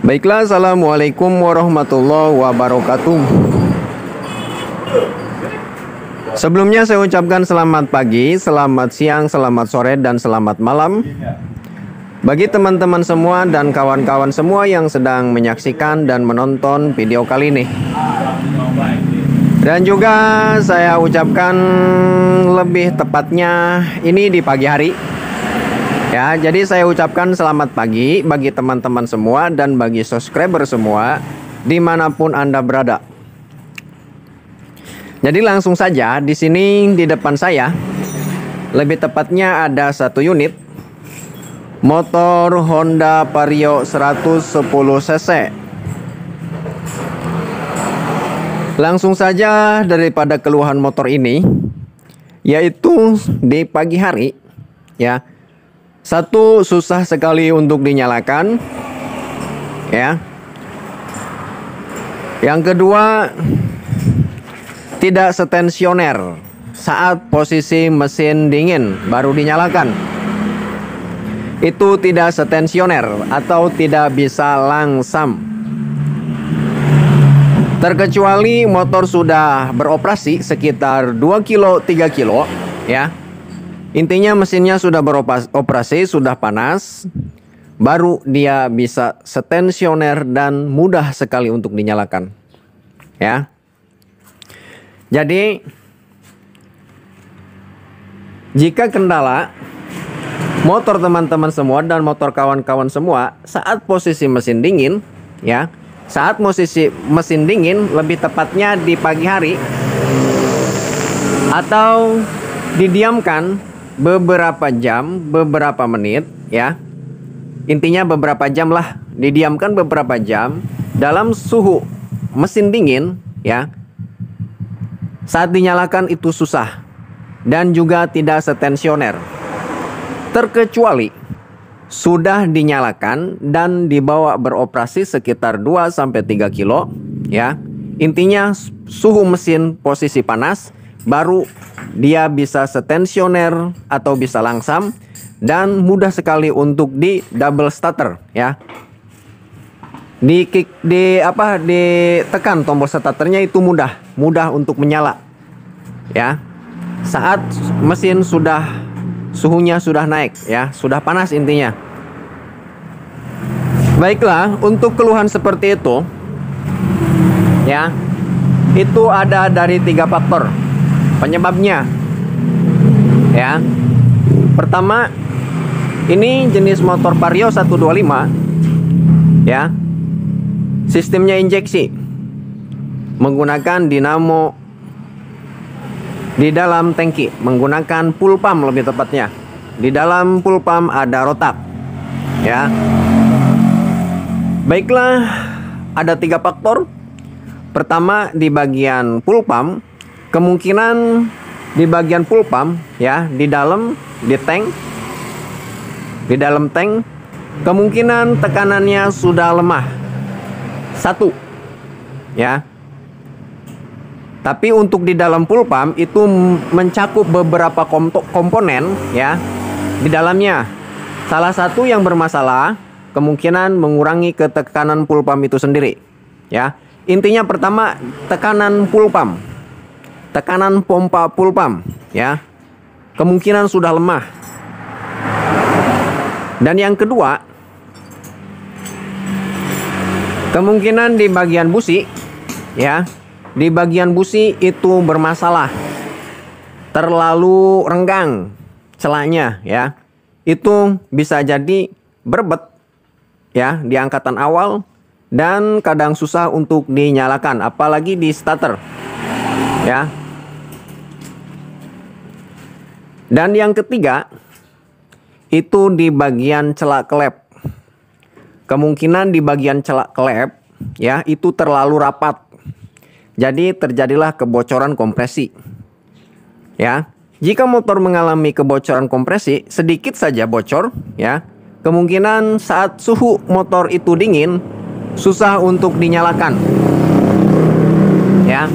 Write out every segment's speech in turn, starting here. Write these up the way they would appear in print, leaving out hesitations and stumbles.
Baiklah, assalamualaikum warahmatullahi wabarakatuh. Sebelumnya saya ucapkan selamat pagi, selamat siang, selamat sore, dan selamat malam bagi teman-teman semua dan kawan-kawan semua yang sedang menyaksikan dan menonton video kali ini. Dan juga saya ucapkan lebih tepatnya ini di pagi hari. Ya, jadi saya ucapkan selamat pagi bagi teman-teman semua dan bagi subscriber semua dimanapun Anda berada. Jadi langsung saja di sini di depan saya, lebih tepatnya ada satu unit motor Honda Vario 110 cc. Langsung saja daripada keluhan motor ini, yaitu di pagi hari, ya. Satu, susah sekali untuk dinyalakan, ya. Yang kedua, tidak setensioner saat posisi mesin dingin baru dinyalakan. Itu tidak setensioner atau tidak bisa langsam. Terkecuali motor sudah beroperasi sekitar 2 kilo 3 kilo, ya. Intinya mesinnya sudah beroperasi, sudah panas, baru dia bisa setensioner dan mudah sekali untuk dinyalakan, ya. Jadi jika kendala motor teman-teman semua dan motor kawan-kawan semua saat posisi mesin dingin, ya, saat posisi mesin dingin, lebih tepatnya di pagi hari, atau didiamkan beberapa jam, beberapa menit, ya. Intinya beberapa jam lah, didiamkan beberapa jam dalam suhu mesin dingin, ya. Saat dinyalakan itu susah dan juga tidak setensioner. Terkecuali sudah dinyalakan dan dibawa beroperasi sekitar 2 sampai 3 kilo, ya. Intinya suhu mesin posisi panas, baru dia bisa setensioner atau bisa langsam dan mudah sekali untuk di double starter, ya. Ditekan tombol starternya itu mudah untuk menyala, ya. Saat mesin suhunya sudah naik, ya, sudah panas intinya. Baiklah, untuk keluhan seperti itu, ya, itu ada dari 3 faktor penyebabnya, ya. Pertama, ini jenis motor Vario 125, ya. Sistemnya injeksi menggunakan dinamo di dalam tangki, menggunakan full pump lebih tepatnya. Di dalam full pump ada rotak, ya. Baiklah, ada 3 faktor. Pertama, di bagian full pump, kemungkinan di bagian full pump, ya, di dalam tank, kemungkinan tekanannya sudah lemah. 1, ya. Tapi untuk di dalam full pump itu mencakup beberapa komponen, ya, di dalamnya. Salah satu yang bermasalah kemungkinan mengurangi ketekanan full pump itu sendiri, ya. Intinya pertama, tekanan full pump, tekanan pompa full pump, ya, kemungkinan sudah lemah. Dan yang kedua, kemungkinan di bagian busi, ya, di bagian busi itu bermasalah, terlalu renggang celahnya, ya. Itu bisa jadi berbet, ya, di angkatan awal dan kadang susah untuk dinyalakan, apalagi di starter, ya. Dan yang ketiga, itu di bagian celak klep. Kemungkinan di bagian celak klep, ya, itu terlalu rapat. Jadi terjadilah kebocoran kompresi, ya. Jika motor mengalami kebocoran kompresi, sedikit saja bocor, ya, kemungkinan saat suhu motor itu dingin, susah untuk dinyalakan, ya.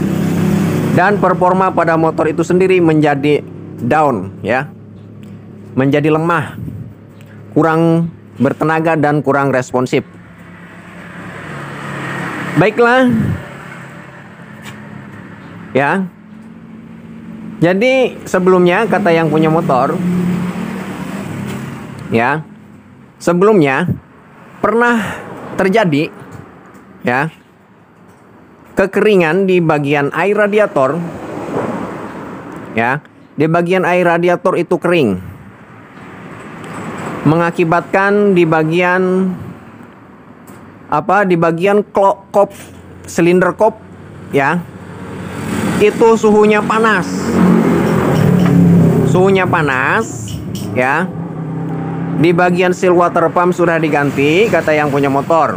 Dan performa pada motor itu sendiri menjadi down, ya, menjadi lemah, kurang bertenaga dan kurang responsif. Baiklah. Ya. Jadi sebelumnya kata yang punya motor, ya, sebelumnya pernah terjadi, ya, kekeringan di bagian air radiator, ya, di bagian air radiator itu kering, mengakibatkan di bagian kop, silinder kop, ya, itu suhunya panas, ya. Di bagian seal water pump sudah diganti kata yang punya motor.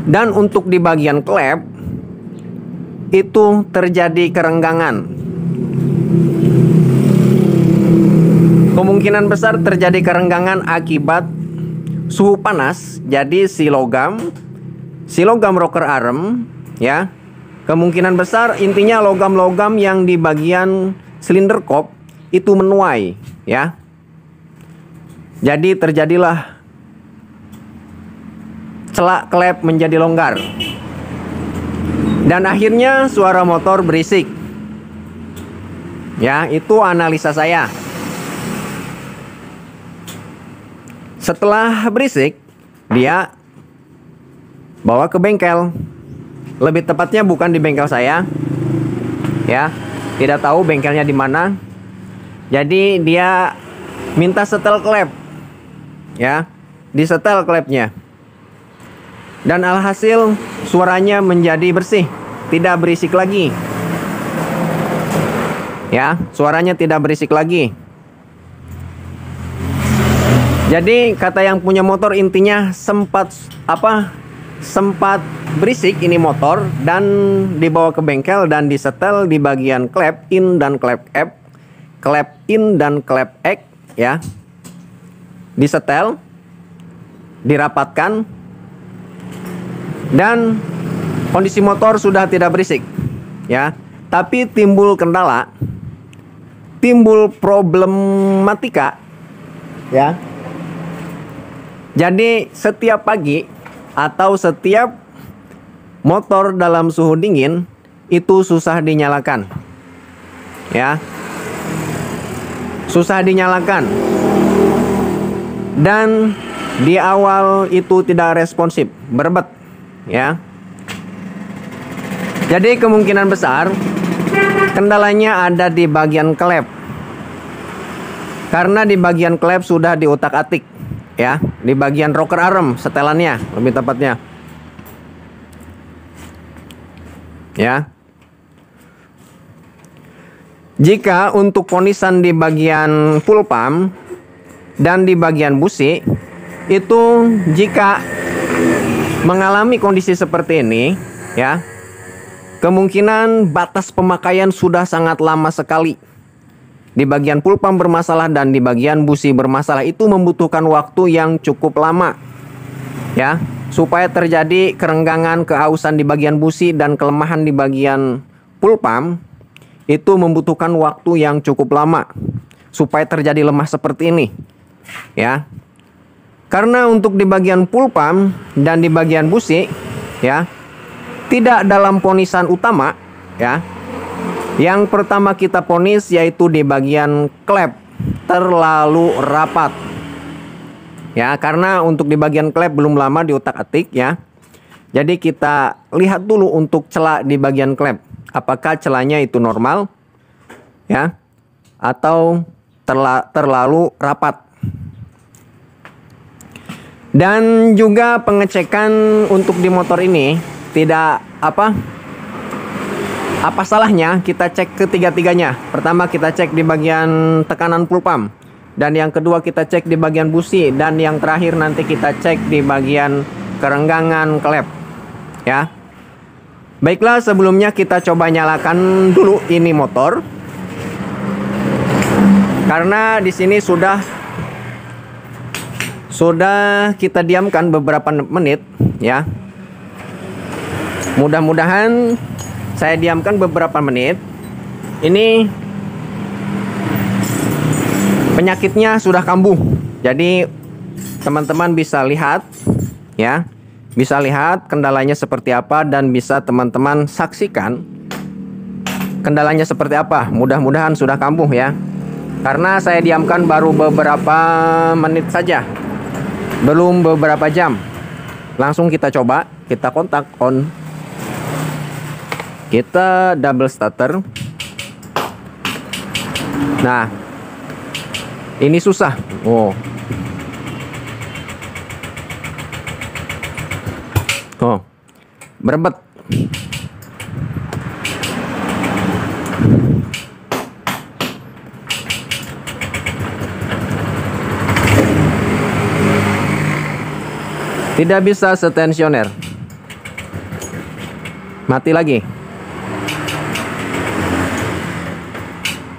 Dan untuk di bagian klep itu terjadi kerenggangan. Kemungkinan besar terjadi kerenggangan akibat suhu panas. Jadi si logam rocker arm, ya, kemungkinan besar intinya logam-logam yang di bagian silinder kop itu menuai, ya. Jadi terjadilah celak klep menjadi longgar. Dan akhirnya suara motor berisik. Ya, itu analisa saya. Setelah berisik, dia bawa ke bengkel. Lebih tepatnya bukan di bengkel saya. Ya, tidak tahu bengkelnya di mana. Jadi dia minta setel klep. Ya, disetel klepnya. Dan alhasil suaranya menjadi bersih, tidak berisik lagi. Ya, suaranya tidak berisik lagi. Jadi kata yang punya motor intinya sempat berisik ini motor dan dibawa ke bengkel dan disetel di bagian klep in dan klep F, klep in dan klep X, ya. Disetel, dirapatkan, dan kondisi motor sudah tidak berisik, ya. Tapi timbul kendala, timbul problematika, ya. Jadi setiap pagi atau setiap motor dalam suhu dingin itu susah dinyalakan, ya. Susah dinyalakan. Dan di awal itu tidak responsif, berbet, ya. Jadi kemungkinan besar kendalanya ada di bagian klep. Karena di bagian klep sudah diutak-atik, ya, di bagian rocker arm setelannya lebih tepatnya. Ya. Jika untuk ponisan di bagian full pump dan di bagian busi itu jika mengalami kondisi seperti ini, ya, kemungkinan batas pemakaian sudah sangat lama sekali. Di bagian full pump bermasalah dan di bagian busi bermasalah, itu membutuhkan waktu yang cukup lama, ya, supaya terjadi kerenggangan, keausan di bagian busi dan kelemahan di bagian full pump. Itu membutuhkan waktu yang cukup lama supaya terjadi lemah seperti ini, ya. Karena untuk di bagian full pump dan di bagian busi, ya, tidak dalam ponisan utama, ya. Yang pertama kita ponis yaitu di bagian klep terlalu rapat, ya, karena untuk di bagian klep belum lama diutak-atik, ya. Jadi kita lihat dulu untuk celah di bagian klep, apakah celahnya itu normal, ya, atau terlalu rapat. Dan juga pengecekan untuk di motor ini tidak apa salahnya kita cek ketiga-tiganya. Pertama kita cek di bagian tekanan full pump, dan yang kedua kita cek di bagian busi, dan yang terakhir nanti kita cek di bagian kerenggangan klep, ya. Baiklah, sebelumnya kita coba nyalakan dulu ini motor. Karena di sini sudah kita diamkan beberapa menit, ya. Mudah-mudahan saya diamkan beberapa menit. Ini penyakitnya sudah kambuh. Jadi teman-teman bisa lihat ya. Bisa lihat kendalanya seperti apa dan bisa teman-teman saksikan kendalanya seperti apa. Mudah-mudahan sudah kambuh ya. Karena saya diamkan baru beberapa menit saja. Belum beberapa jam. Langsung kita coba, kita kontak on. Kita double starter. Nah, ini susah. Oh. Oh. Berebet. Tidak bisa setensioner. Mati lagi.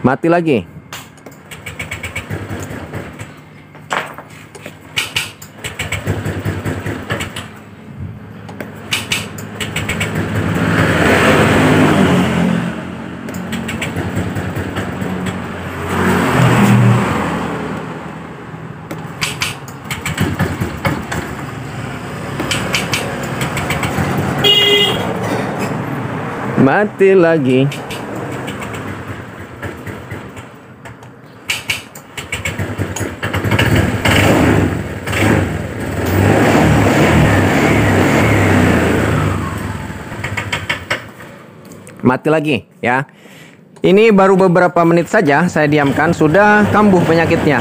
Mati lagi. Mati lagi. Mati lagi ya. Ini baru beberapa menit saja saya diamkan, sudah kambuh penyakitnya.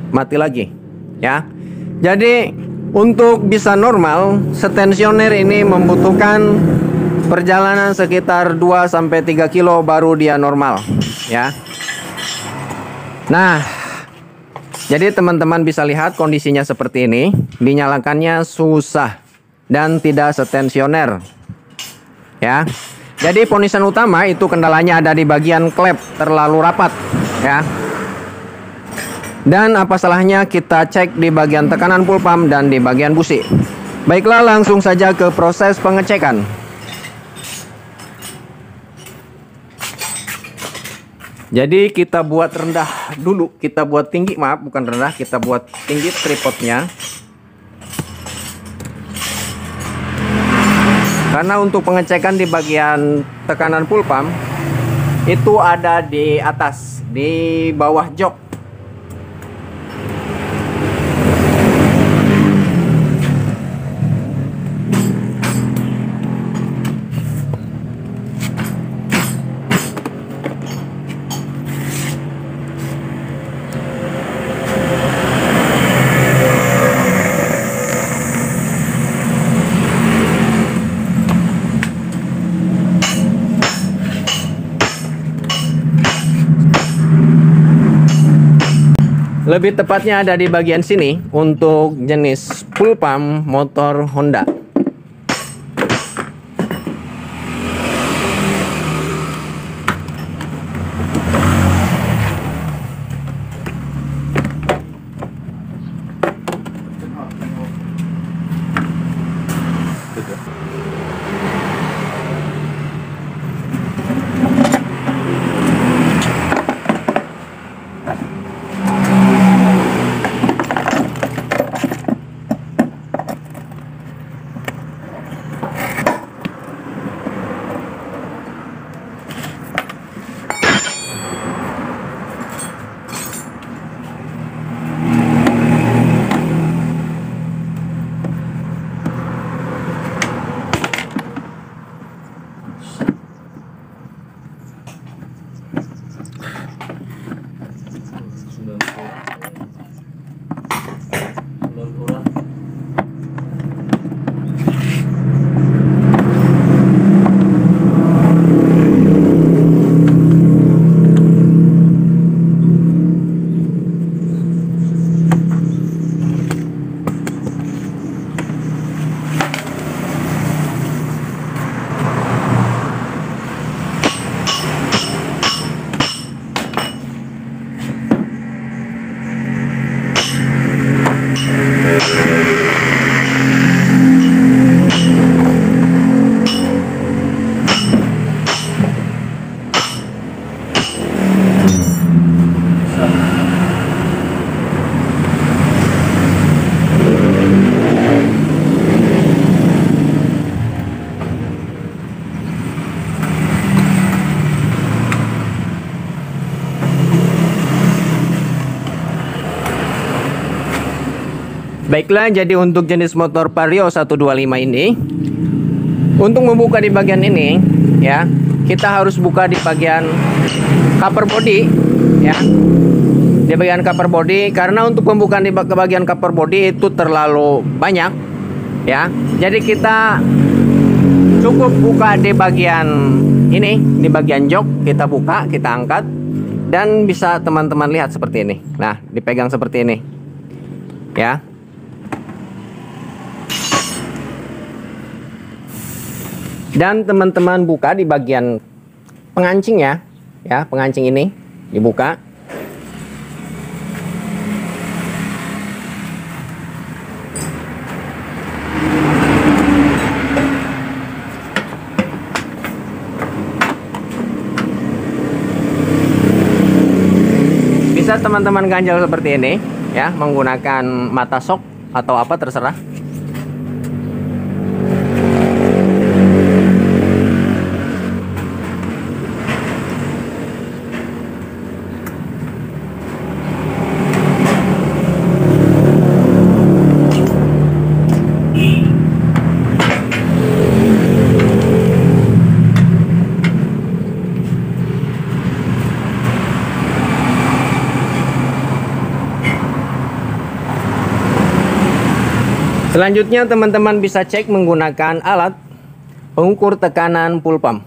Mati lagi ya. Jadi untuk bisa normal, setensioner ini membutuhkan perjalanan sekitar 2-3 kilo baru dia normal ya. Nah, jadi teman-teman bisa lihat kondisinya seperti ini. Dinyalakannya susah dan tidak setensioner ya. Jadi ponisan utama itu kendalanya ada di bagian klep, terlalu rapat ya. Dan apa salahnya kita cek di bagian tekanan full pump dan di bagian busi. Baiklah, langsung saja ke proses pengecekan. Jadi kita buat rendah dulu, kita buat tinggi, maaf bukan rendah, kita buat tinggi tripodnya. Karena untuk pengecekan di bagian tekanan full pump itu ada di atas, di bawah jok. Lebih tepatnya ada di bagian sini untuk jenis full pump motor Honda. Baiklah, jadi untuk jenis motor Vario 125 ini, untuk membuka di bagian ini ya, kita harus buka di bagian cover body ya. Di bagian cover body, karena untuk pembukaan di bagian cover body itu terlalu banyak ya. Jadi kita cukup buka di bagian ini, di bagian jok kita buka, kita angkat, dan bisa teman-teman lihat seperti ini. Nah, dipegang seperti ini ya. Dan teman-teman buka di bagian pengancing ya, pengancing ini dibuka. Bisa teman-teman ganjal seperti ini ya, menggunakan mata sok atau apa terserah. Selanjutnya teman-teman bisa cek menggunakan alat pengukur tekanan full pump.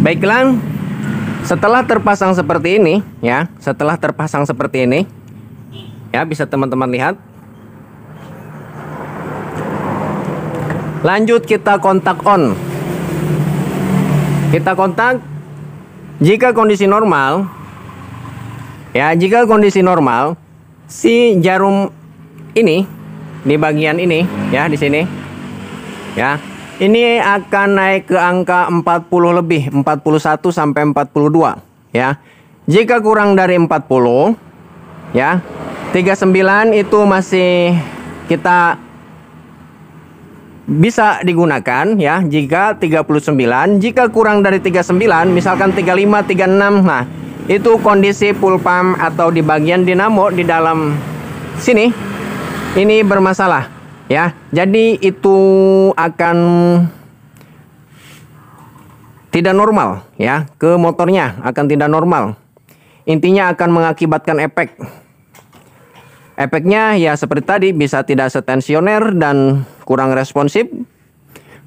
Baiklah, setelah terpasang seperti ini ya, setelah terpasang seperti ini ya, bisa teman-teman lihat. Lanjut kita kontak on. Kita kontak jika kondisi normal ya, jika kondisi normal si jarum ini di bagian ini ya, di sini ya, ini akan naik ke angka 40 lebih, 41 sampai 42 ya. Jika kurang dari 40 ya, 39 itu masih kita bisa digunakan ya. Jika 39, jika kurang dari 39, misalkan 35, 36, nah itu kondisi full pump atau di bagian dinamo di dalam sini ini bermasalah ya. Jadi itu akan tidak normal ya, ke motornya akan tidak normal. Intinya akan mengakibatkan efeknya ya seperti tadi, bisa tidak setensioner dan kurang responsif,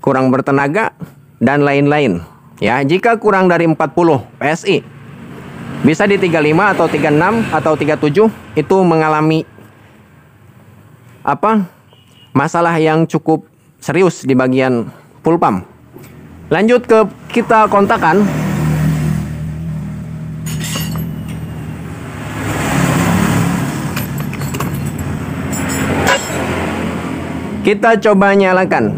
kurang bertenaga dan lain-lain ya. Jika kurang dari 40 PSI, bisa di 35 atau 36 atau 37, itu mengalami masalah yang cukup serius di bagian full pump. Lanjut ke kita kontakan. Kita coba nyalakan.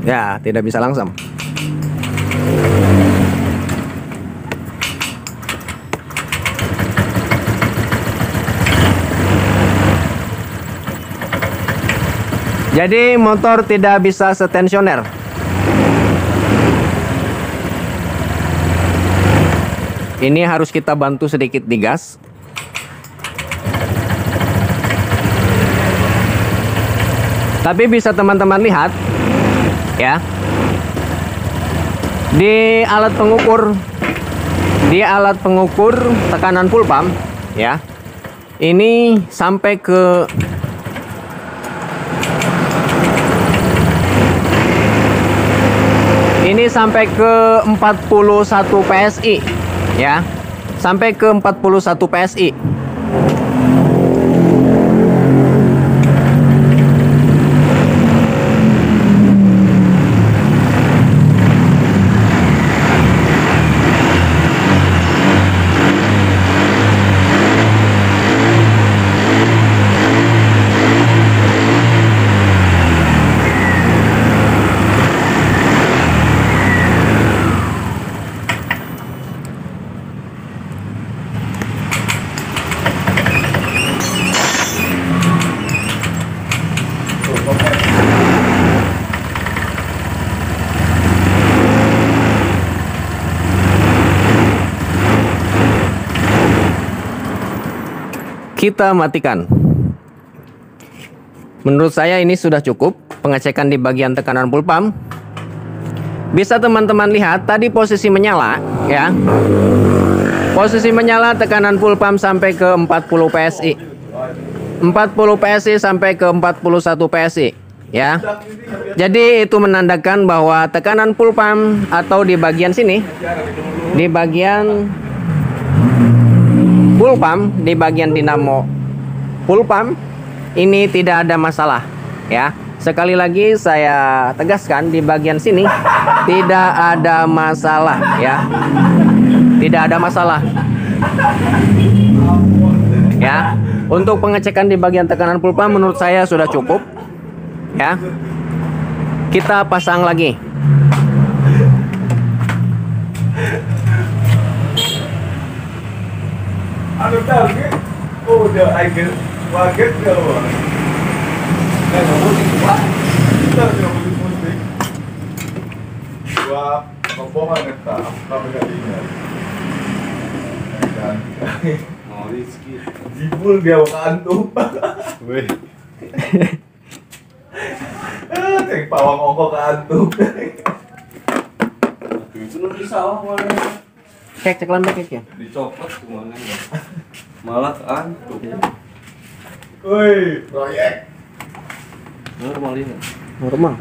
Ya, tidak bisa langsung. Jadi motor tidak bisa setensioner. Ini harus kita bantu sedikit di gas. Tapi bisa teman-teman lihat ya, di alat pengukur tekanan full pump ya, ini sampai ke sampai ke 41 PSI ya, sampai ke 41 PSI. kita matikan. Menurut saya ini sudah cukup pengecekan di bagian tekanan full pump. Bisa teman-teman lihat tadi posisi menyala ya. Posisi menyala tekanan full pump sampai ke 40 PSI. 40 PSI sampai ke 41 PSI ya. Jadi itu menandakan bahwa tekanan full pump atau di bagian sini, di bagian full pump, di bagian dinamo full pump ini tidak ada masalah ya. Sekali lagi saya tegaskan di bagian sini tidak ada masalah ya. Tidak ada masalah. Ya. Untuk pengecekan di bagian tekanan full pump menurut saya sudah cukup. Ya. Kita pasang lagi. Jibul dia kantuk. Weh. Cek pawang ongko kantuk. Itu lu di sawah mana? Cek lambek ya. Dicopot kemana ya? Malah kantuk. Woi, proyek. Normal ini. Normal.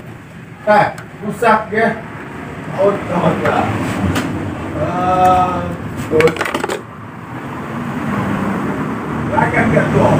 Rusak ya. Out ya. Terus. Akan gak tuh.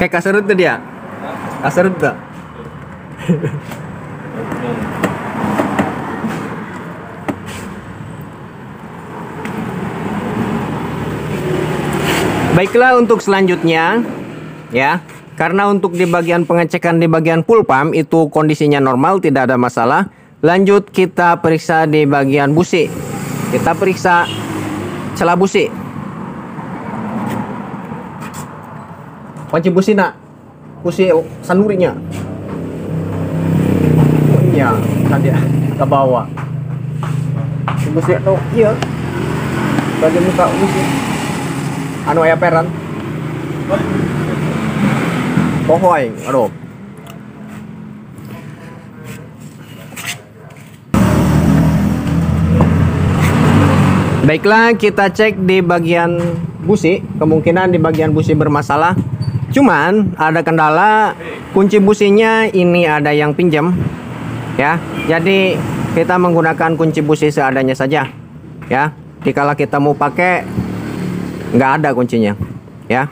Kayak kasarut tuh dia. Kasarut tuh. Baiklah untuk selanjutnya ya. Karena untuk di bagian pengecekan di bagian full pump itu kondisinya normal, tidak ada masalah. Lanjut kita periksa di bagian busi. Kita periksa celah busi. Kunci busi nak, busi sandurinya. Oh iya, tadi ke bawah. Busi itu, iya. Bagian muka busi. Anu aya peran. Pohoy, aduh. Baiklah, kita cek di bagian busi. Kemungkinan di bagian busi bermasalah. Cuman ada kendala, kunci businya ini ada yang pinjam ya. Jadi kita menggunakan kunci busi seadanya saja ya. Dikala kita mau pakai nggak ada kuncinya ya.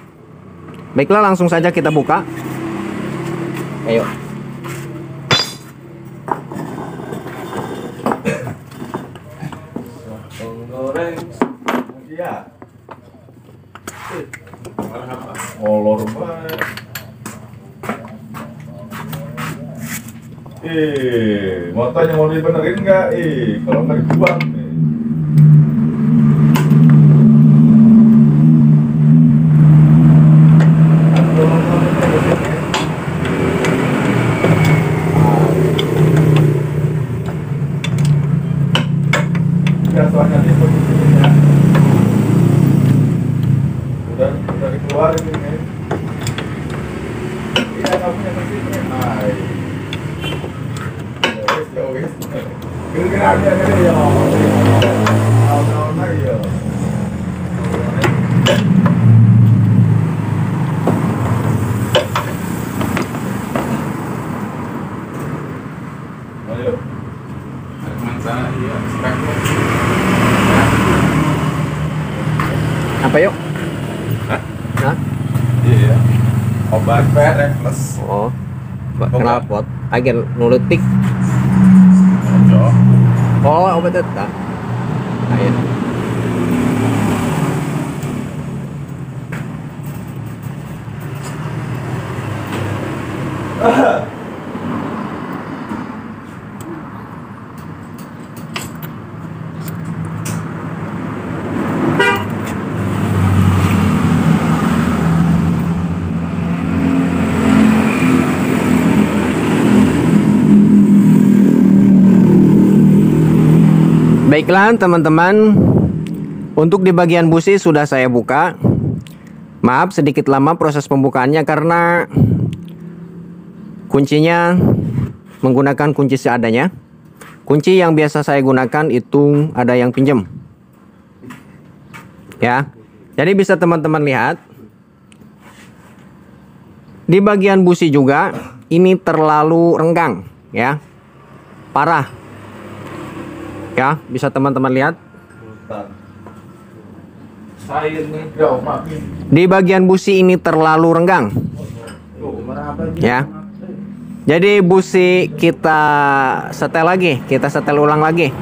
Baiklah, langsung saja kita buka. Ayo. Olor banget. Motornya mau dibenerin nggak? Kalau nggak dibuang. Soalnya di posisinya udah dikeluarin ini. Iya, kamu yang posisinya. Hai. Ya wes. Kira-kira aja ya. Tahun-tahun lagi ya. Ayo. Mangsa iya, spektrum. Apa yuk? Hah? Hah? Iya. Obat perek plus. Oh. Knalpot. Agen nuletik. Ojo. Oh, obat eta. Ayo. Baiklah teman-teman, untuk di bagian busi sudah saya buka. Maaf sedikit lama proses pembukaannya karena kuncinya menggunakan kunci seadanya. Kunci yang biasa saya gunakan itu ada yang pinjam. Ya. Jadi bisa teman-teman lihat di bagian busi juga ini terlalu renggang ya. Parah. Ya, bisa teman-teman lihat. Di bagian busi ini terlalu renggang. Ya. Jadi busi kita setel lagi, kita setel ulang lagi.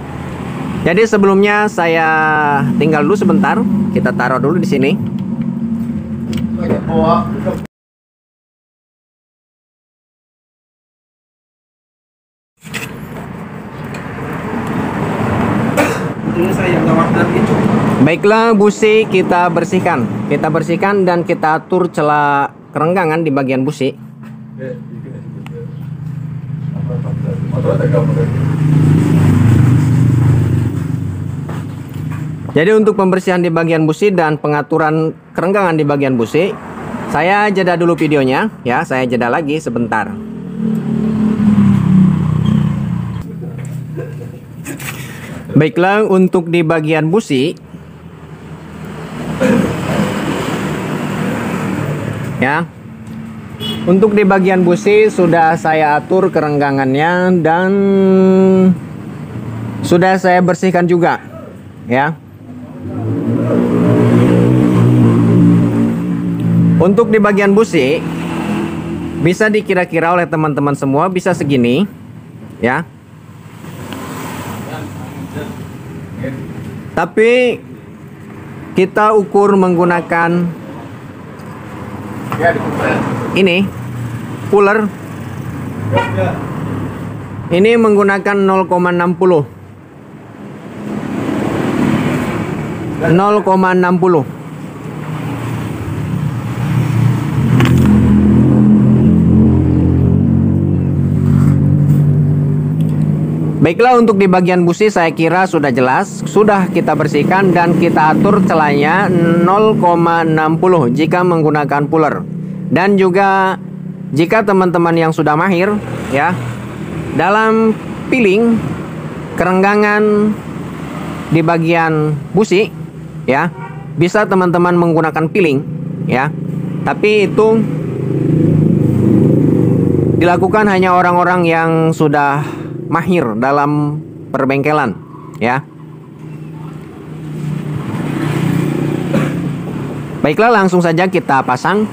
Jadi sebelumnya saya tinggal dulu sebentar, kita taruh dulu di sini. Baiklah, busi kita bersihkan. Kita bersihkan dan kita atur celah kerenggangan di bagian busi. Jadi untuk pembersihan di bagian busi dan pengaturan kerenggangan di bagian busi, saya jeda dulu videonya ya, saya jeda lagi sebentar. Baiklah, untuk di bagian busi ya. Untuk di bagian busi sudah saya atur kerenggangannya dan sudah saya bersihkan juga ya. Untuk di bagian busi bisa dikira-kira oleh teman-teman semua bisa segini ya. Tapi kita ukur menggunakan ini puller. Ini menggunakan 0,60. 0,60. Baiklah, untuk di bagian busi saya kira sudah jelas, sudah kita bersihkan dan kita atur celahnya 0,60 jika menggunakan puller. Dan juga jika teman-teman yang sudah mahir ya dalam piling kerenggangan di bagian busi ya, bisa teman-teman menggunakan piling ya. Tapi itu dilakukan hanya orang-orang yang sudah mahir dalam perbengkelan ya. Baiklah, langsung saja kita pasang.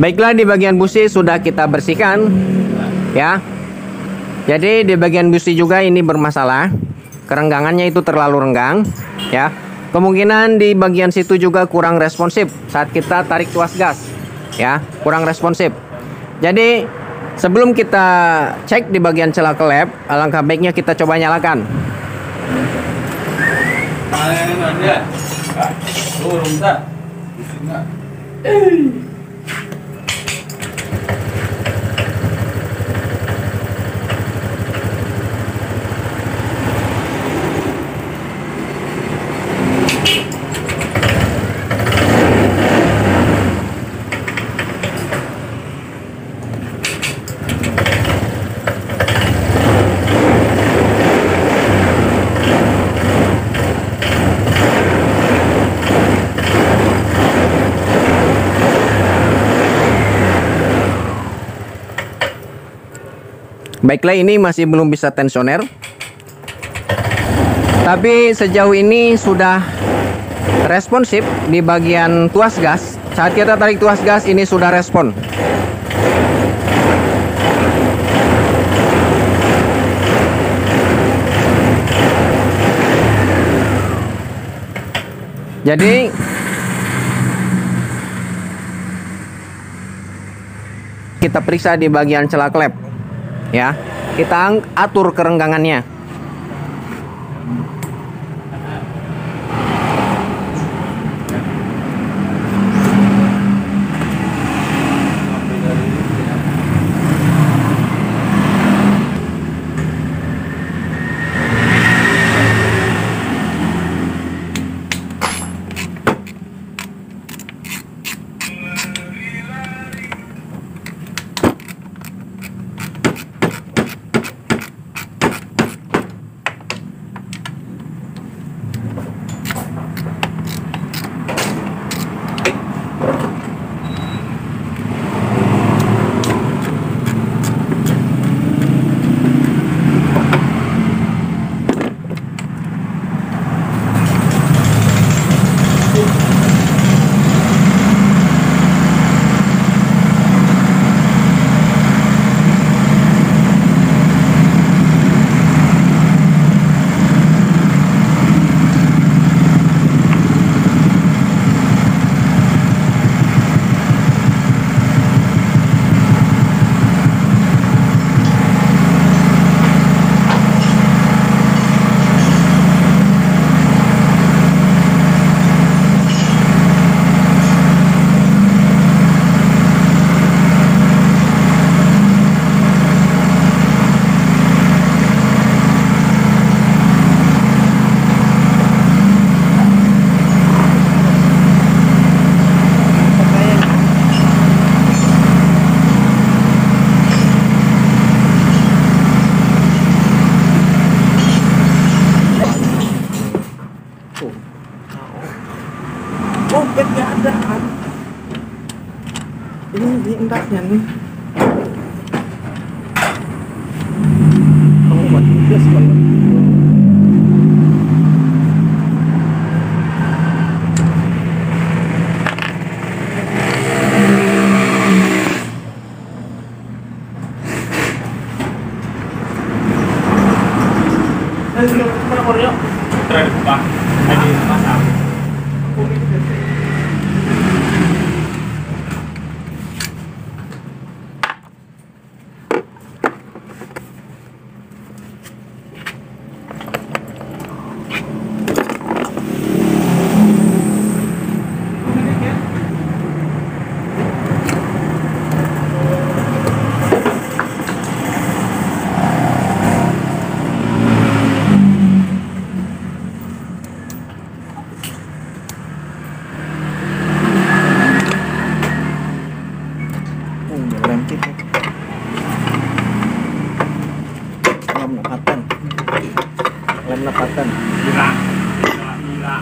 Baiklah, di bagian busi sudah kita bersihkan ya. Jadi di bagian busi juga ini bermasalah. kerenggangannya itu terlalu renggang, ya. Kemungkinan di bagian situ juga kurang responsif saat kita tarik tuas gas, ya, kurang responsif. Jadi sebelum kita cek di bagian celah kelep, alangkah baiknya kita coba nyalakan. Baiklah, ini masih belum bisa tensioner, tapi sejauh ini sudah responsif di bagian tuas gas. Saat kita tarik tuas gas ini sudah respon. Jadi kita periksa di bagian celah klep, ya, kita atur kerenggangannya. Oh, bednya ada kan? Ini di endasnya nih. Kamu buat gas banget. Mana Mario? Terdepan. Tadi pasang. Lem nepatan. Gila. Gila.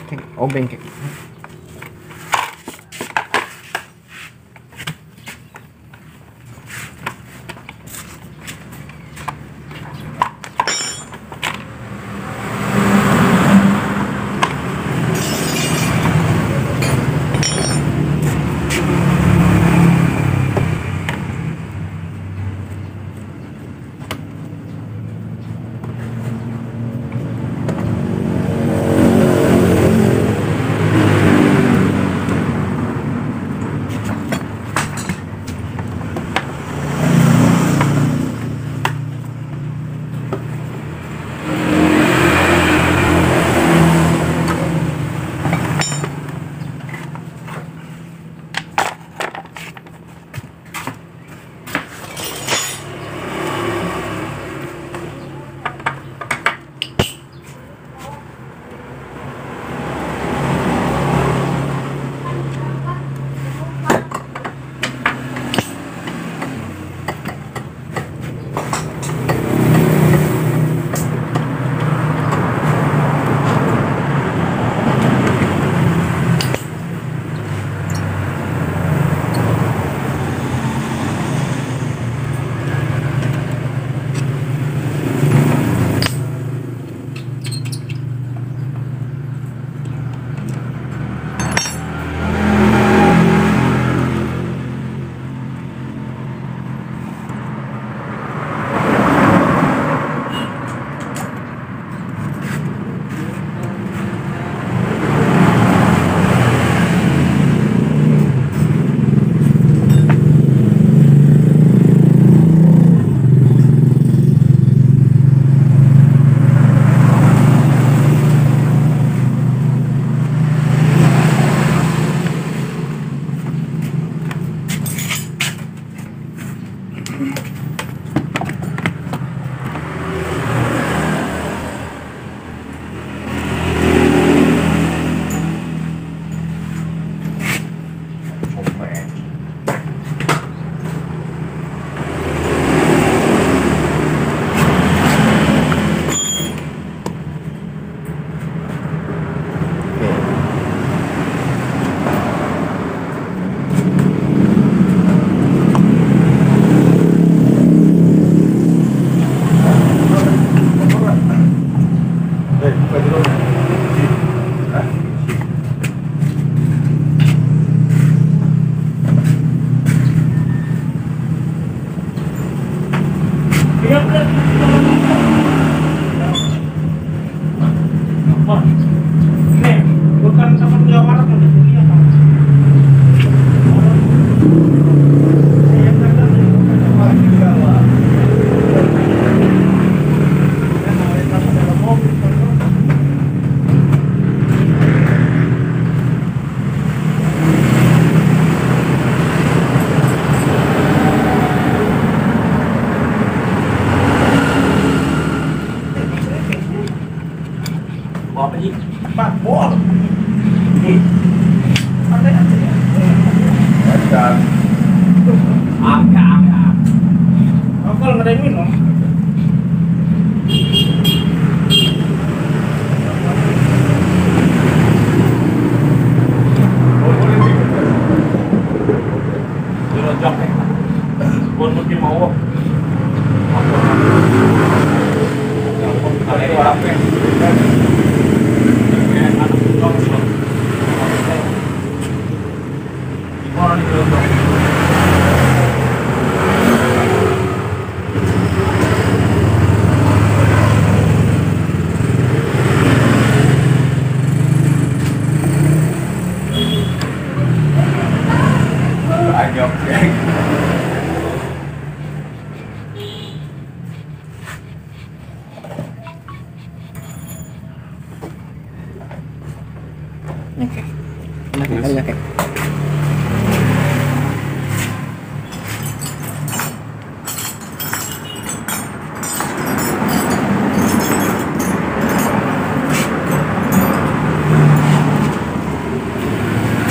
bengkek. Oh, bengkek.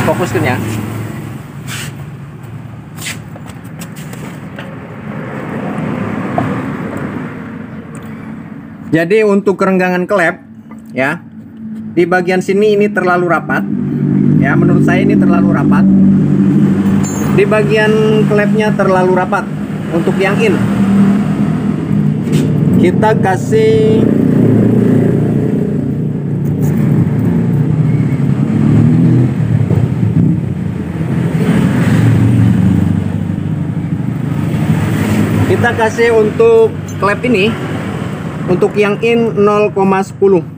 Fokuskan ya. Jadi untuk kerenggangan klep ya, Di bagian sini ini terlalu rapat. Ya, menurut saya ini terlalu rapat. Di bagian klepnya terlalu rapat untuk yang in. Kita kasih untuk klep ini, untuk yang in 0,10.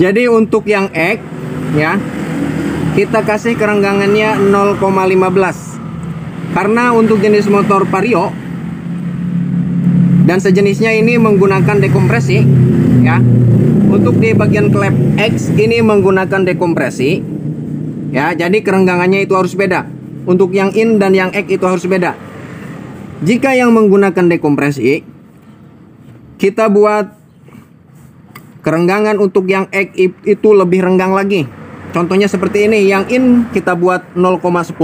Jadi untuk yang X ya, kita kasih kerenggangannya 0,15. Karena untuk jenis motor Vario dan sejenisnya ini menggunakan dekompresi ya. Untuk di bagian klep X ini menggunakan dekompresi ya, jadi kerenggangannya itu harus beda. Untuk yang in dan yang X itu harus beda. Jika yang menggunakan dekompresi, kita buat kerenggangan untuk yang X itu lebih renggang lagi. Contohnya seperti ini, yang in kita buat 0,10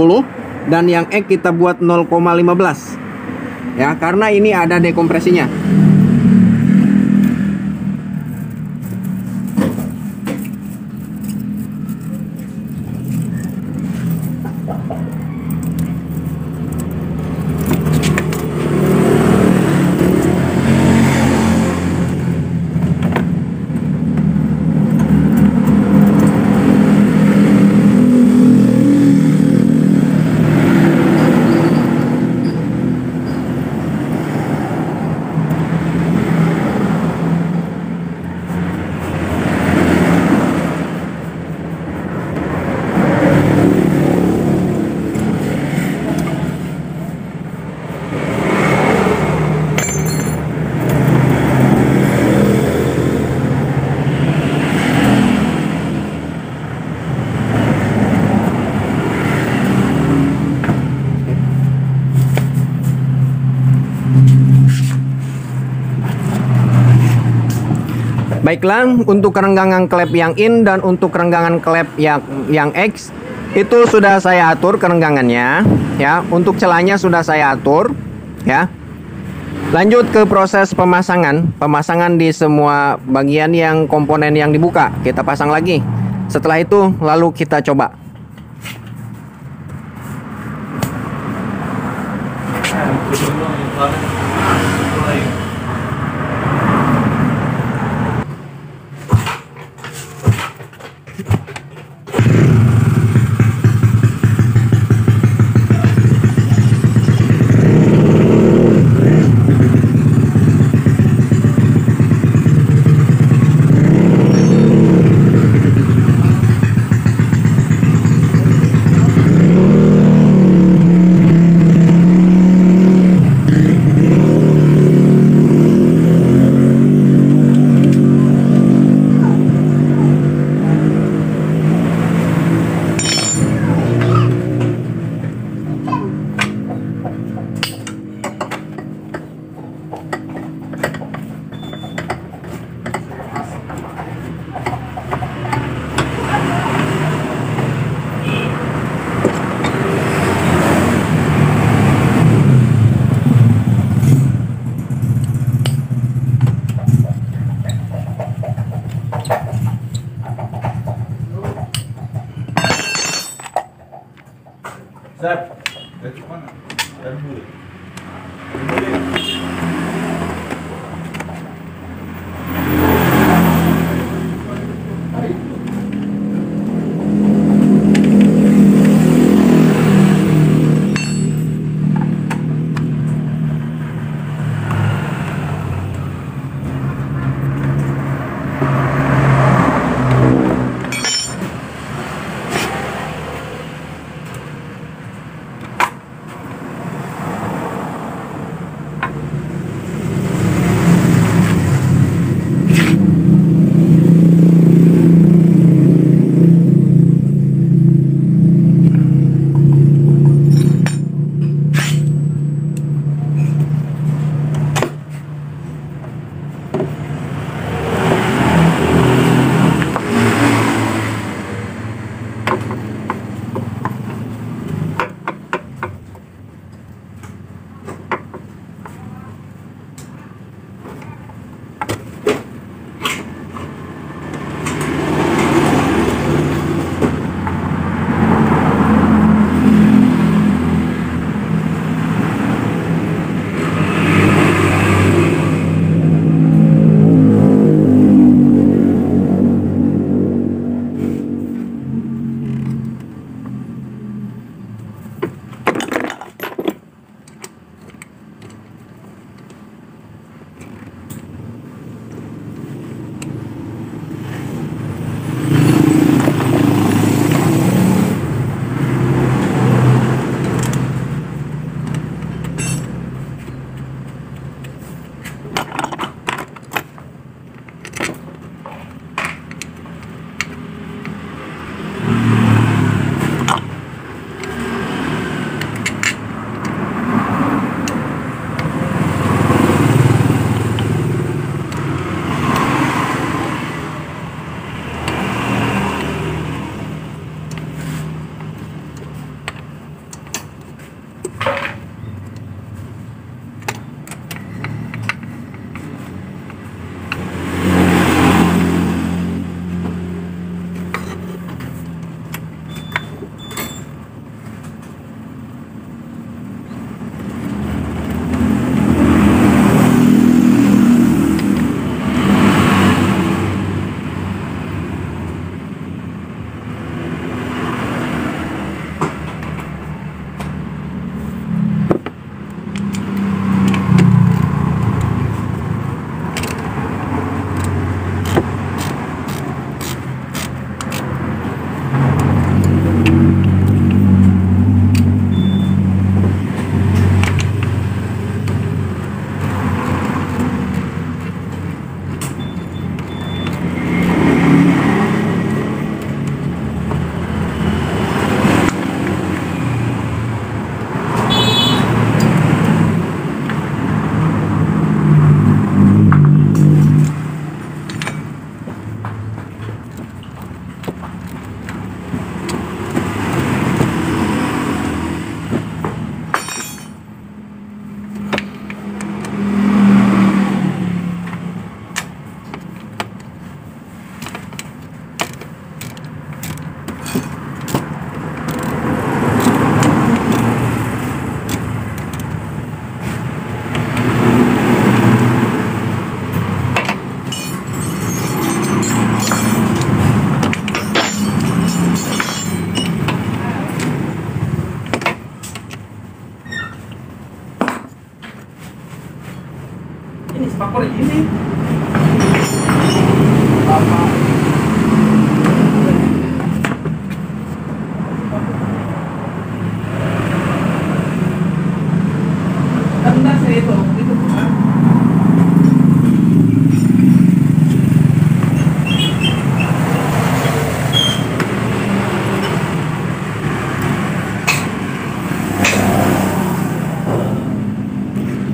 dan yang X kita buat 0,15 ya, karena ini ada dekompresinya. Baiklah, untuk kerenggangan klep yang in dan untuk kerenggangan klep yang X itu sudah saya atur kerenggangannya ya. Untuk celahnya sudah saya atur ya. Lanjut ke proses pemasangan di semua bagian yang komponen yang dibuka. Kita pasang lagi. Setelah itu lalu kita coba. Zap, dari mana? Dari mulut.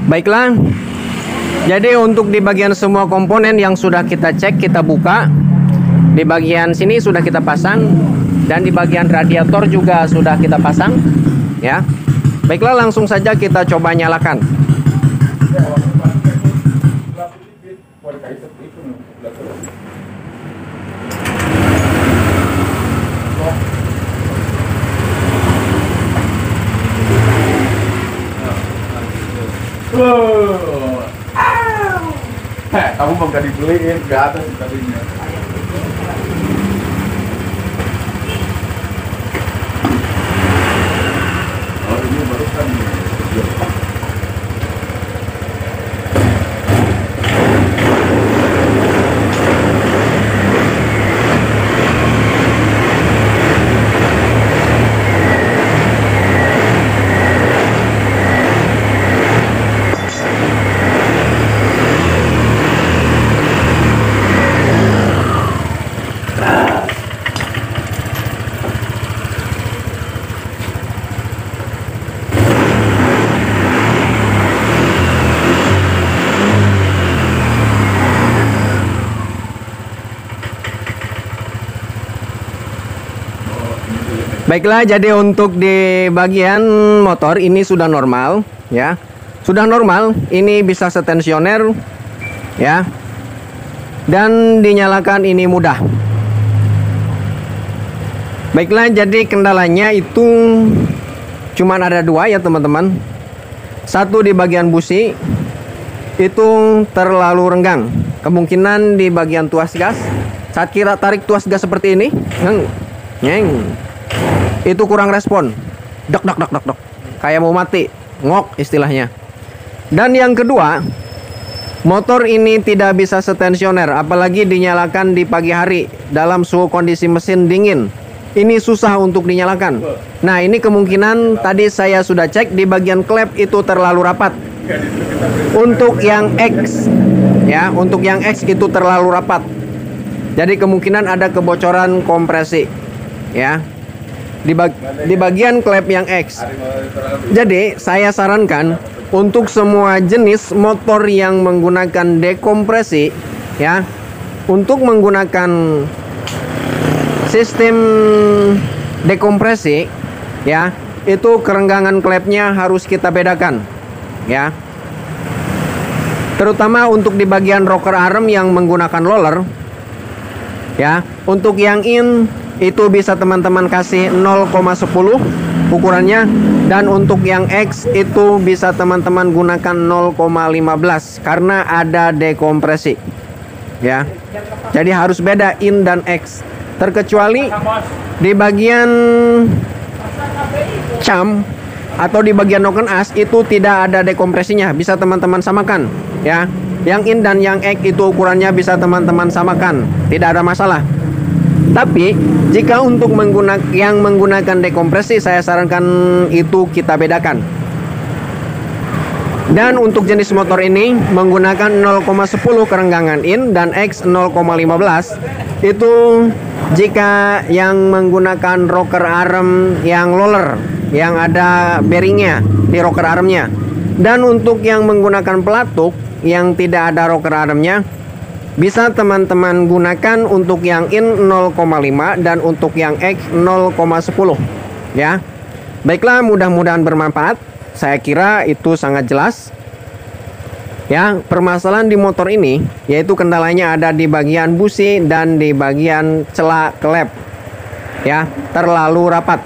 Baiklah. Jadi untuk di bagian semua komponen yang sudah kita cek, kita buka. Di bagian sini sudah kita pasang dan di bagian radiator juga sudah kita pasang, ya. Baiklah, langsung saja kita coba nyalakan. Kamu mau gak dibeliin, gak ada tadinya. Oh ini barusan nih. Baiklah, jadi untuk di bagian motor ini sudah normal, ya. Sudah normal, ini bisa setensioner, ya. Dan dinyalakan ini mudah. Baiklah, jadi kendalanya itu cuman ada dua ya teman-teman. Satu di bagian busi itu terlalu renggang. Kemungkinan di bagian tuas gas, saat kita tarik tuas gas seperti ini, itu kurang respon, dok, kayak mau mati, ngok istilahnya. Dan yang kedua, motor ini tidak bisa setensioner, apalagi dinyalakan di pagi hari dalam suhu kondisi mesin dingin. Ini susah untuk dinyalakan. Nah, ini kemungkinan tadi saya sudah cek di bagian klep itu terlalu rapat. Untuk yang X, ya, untuk yang X itu terlalu rapat. Jadi kemungkinan ada kebocoran kompresi, ya. Di bagian klep yang X. Jadi saya sarankan untuk semua jenis motor yang menggunakan dekompresi, ya, untuk menggunakan sistem dekompresi, ya, itu kerenggangan klepnya harus kita bedakan, ya. Terutama untuk di bagian rocker arm yang menggunakan roller, ya. Untuk yang in itu bisa teman-teman kasih 0,10 ukurannya, dan untuk yang X itu bisa teman-teman gunakan 0,15 karena ada dekompresi, ya. Jadi harus beda in dan X. Terkecuali di bagian cam atau di bagian noken as itu tidak ada dekompresinya, bisa teman-teman samakan, ya. Yang in dan yang X itu ukurannya bisa teman-teman samakan, tidak ada masalah. Tapi jika untuk yang menggunakan dekompresi, saya sarankan itu kita bedakan. Dan untuk jenis motor ini menggunakan 0,10 kerenggangan in dan X 0,15. Itu jika yang menggunakan rocker arm yang roller, yang ada bearingnya di rocker armnya. Dan untuk yang menggunakan pelatuk yang tidak ada rocker armnya, bisa teman-teman gunakan untuk yang in 0,5 dan untuk yang X 0,10, ya. Baiklah, mudah-mudahan bermanfaat. Saya kira itu sangat jelas, ya. Permasalahan di motor ini yaitu kendalanya ada di bagian busi dan di bagian celak klep, ya, terlalu rapat.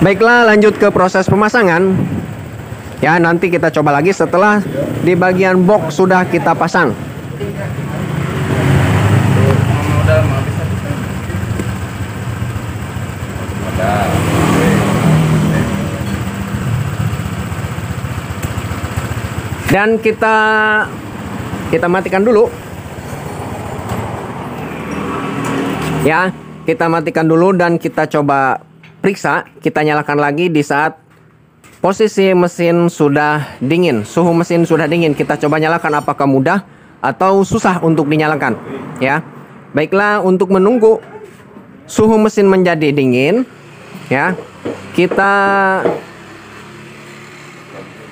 Baiklah, lanjut ke proses pemasangan. Ya, nanti kita coba lagi setelah di bagian box sudah kita pasang. Dan kita matikan dulu. Ya, kita matikan dulu dan kita coba periksa, kita nyalakan lagi di saat posisi mesin sudah dingin, suhu mesin sudah dingin. Kita coba nyalakan apakah mudah atau susah untuk dinyalakan, ya. Baiklah, untuk menunggu suhu mesin menjadi dingin, ya,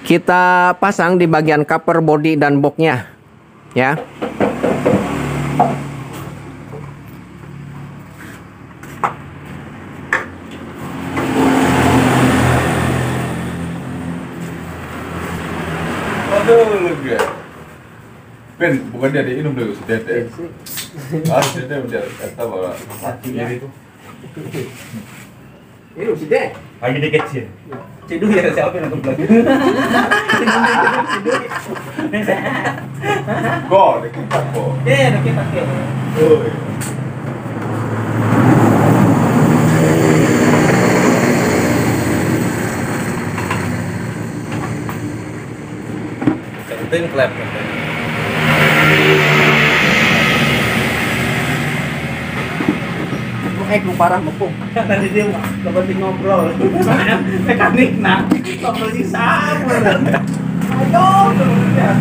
kita pasang di bagian cover body dan boxnya, ya. Aduh, lega. Ben, bukan dia minum dulu si Dede. Dede udah kata bahwa ini tuh. Ini sudah. Lagi dia kecil. Ceduh ya siapa yang nonton lagi? Kok, dekat kok. Udah kita pakai. Oh, iya. Penting klep. Lu parah mepung. Tadi dia seperti ngobrol. Mekanik nak. Ngobrol sih sama. Ayo, ya.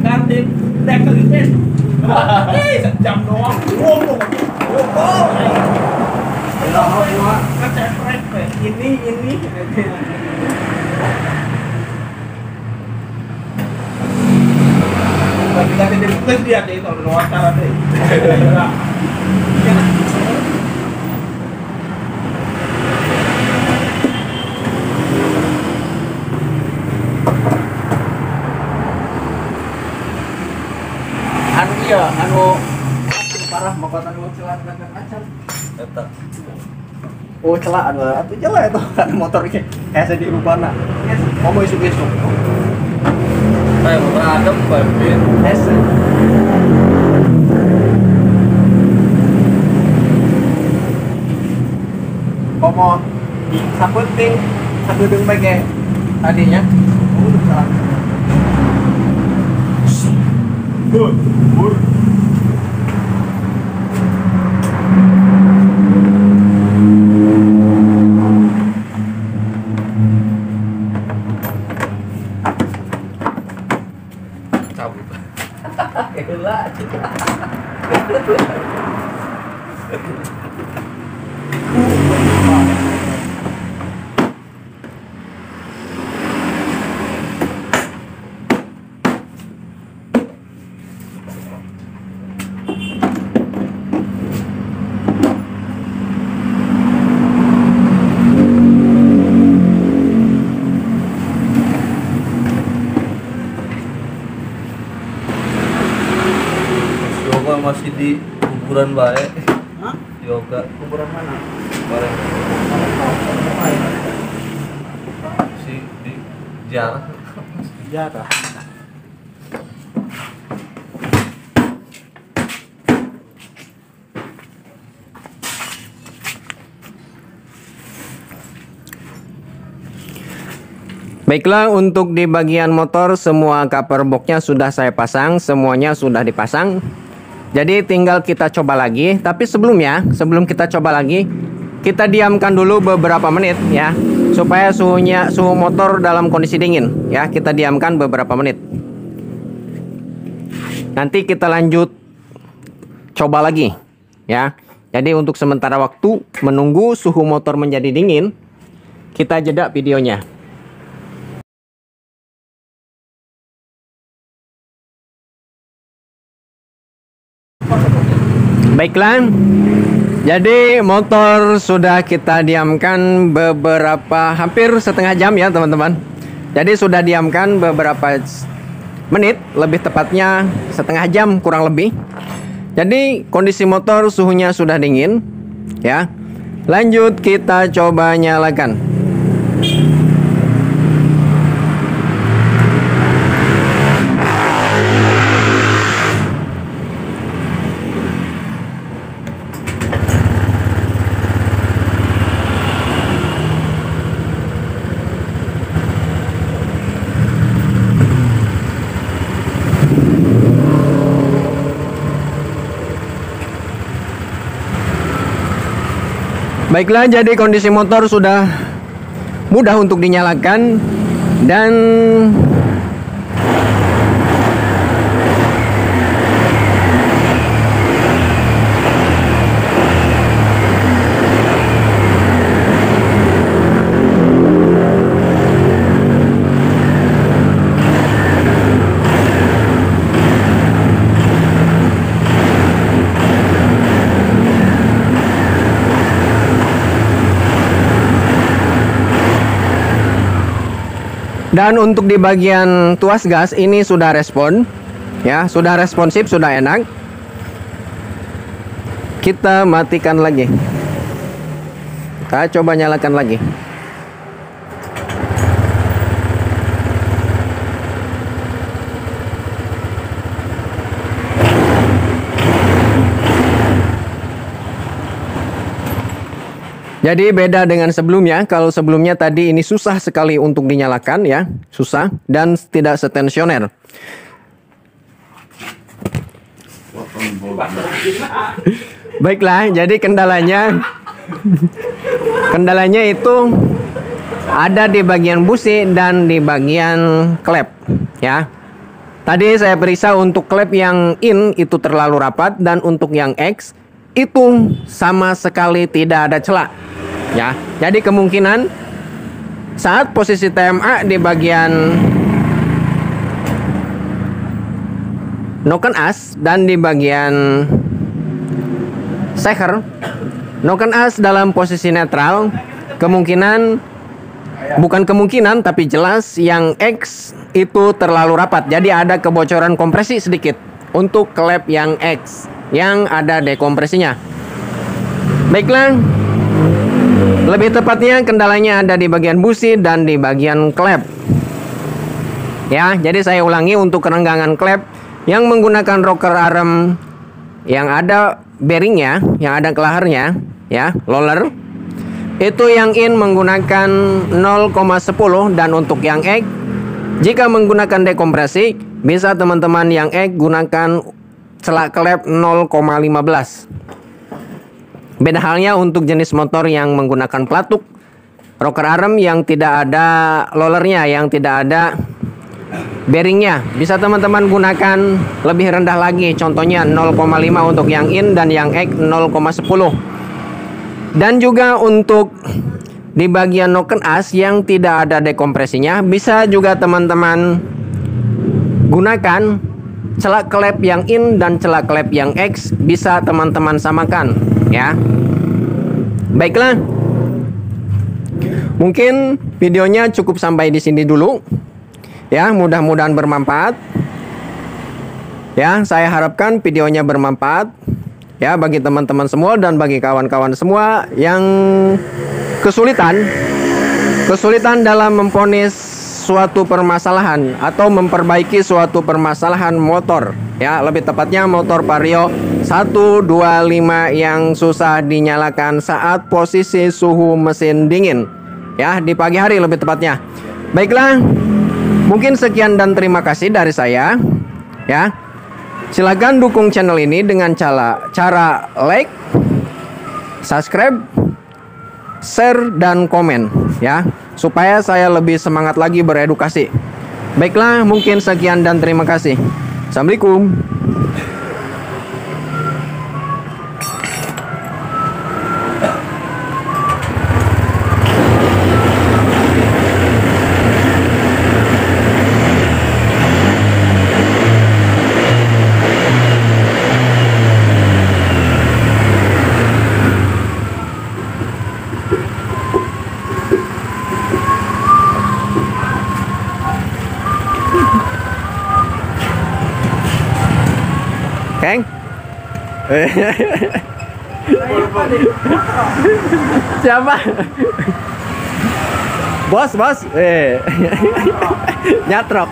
Nanti dekel itu. Sejam doang. Ngomong. Ini. Lagi dia dia itu wawancara deh. Anu parah mokatan lu celah dengan acan. Tetap. Oh celah atuh celah itu motor kayak saya di rubana. Mau isu-isu. Kayak beradem banget. Ese. Komo saputing bagai tadinya. Oh, udah salah. Bur. Cabut. Gila. Yoga masih di kuburan baik. Hah? Yoga Kuburan mana? kemarin si di jarah. Jarah. Baiklah, untuk di bagian motor semua cover boxnya sudah saya pasang, semuanya sudah dipasang. Jadi tinggal kita coba lagi. Tapi sebelum kita coba lagi, kita diamkan dulu beberapa menit ya, supaya suhu motor dalam kondisi dingin ya. Kita diamkan beberapa menit. Nanti kita lanjut coba lagi ya. Jadi untuk sementara waktu menunggu suhu motor menjadi dingin, kita jeda videonya. Baiklah, jadi motor sudah kita diamkan hampir setengah jam ya teman-teman. Jadi sudah diamkan beberapa menit, lebih tepatnya setengah jam kurang lebih. Jadi kondisi motor suhunya sudah dingin ya. Lanjut kita coba nyalakan. Baiklah, jadi kondisi motor sudah mudah untuk dinyalakan dan Dan untuk di bagian tuas gas ini sudah respon, ya, sudah responsif, sudah enak. Kita matikan lagi. Kita coba nyalakan lagi. Jadi beda dengan sebelumnya. Kalau sebelumnya tadi ini susah sekali untuk dinyalakan, ya, susah dan tidak setensioner. Baiklah, jadi kendalanya itu ada di bagian busi dan di bagian klep, ya. Tadi saya periksa untuk klep yang in itu terlalu rapat dan untuk yang X itu sama sekali tidak ada celah. Ya, jadi kemungkinan saat posisi TMA di bagian noken as dan di bagian seher, noken as dalam posisi netral, bukan kemungkinan tapi jelas yang X itu terlalu rapat. Jadi ada kebocoran kompresi sedikit untuk klep yang X yang ada dekompresinya. Baiklah. Lebih tepatnya kendalanya ada di bagian busi dan di bagian klep. Ya, jadi saya ulangi untuk kerenggangan klep yang menggunakan rocker arm yang ada bearingnya, yang ada kelaharnya, ya, roller. Itu yang in menggunakan 0,10 dan untuk yang X jika menggunakan dekompresi bisa teman-teman yang X gunakan celak klep 0,15. Beda halnya untuk jenis motor yang menggunakan pelatuk rocker arm yang tidak ada rollernya, yang tidak ada bearingnya. Bisa teman-teman gunakan lebih rendah lagi, contohnya 0,5 untuk yang in dan yang X 0,10. Dan juga untuk di bagian noken as yang tidak ada dekompresinya, bisa juga teman-teman gunakan celak klep yang in dan celak klep yang X, bisa teman-teman samakan, ya. Baiklah, mungkin videonya cukup sampai di sini dulu, ya. Mudah-mudahan bermanfaat, ya. Saya harapkan videonya bermanfaat, ya, bagi teman-teman semua dan bagi kawan-kawan semua yang kesulitan dalam memvonis suatu permasalahan atau memperbaiki suatu permasalahan motor, ya, lebih tepatnya motor Vario 125 yang susah dinyalakan saat posisi suhu mesin dingin, ya, di pagi hari lebih tepatnya. Baiklah, mungkin sekian dan terima kasih dari saya, ya. Silakan dukung channel ini dengan cara like, subscribe, share dan komen, ya, supaya saya lebih semangat lagi beredukasi. Baiklah, mungkin sekian dan terima kasih. Assalamualaikum. Keng? Siapa? Bos. Nyatrok.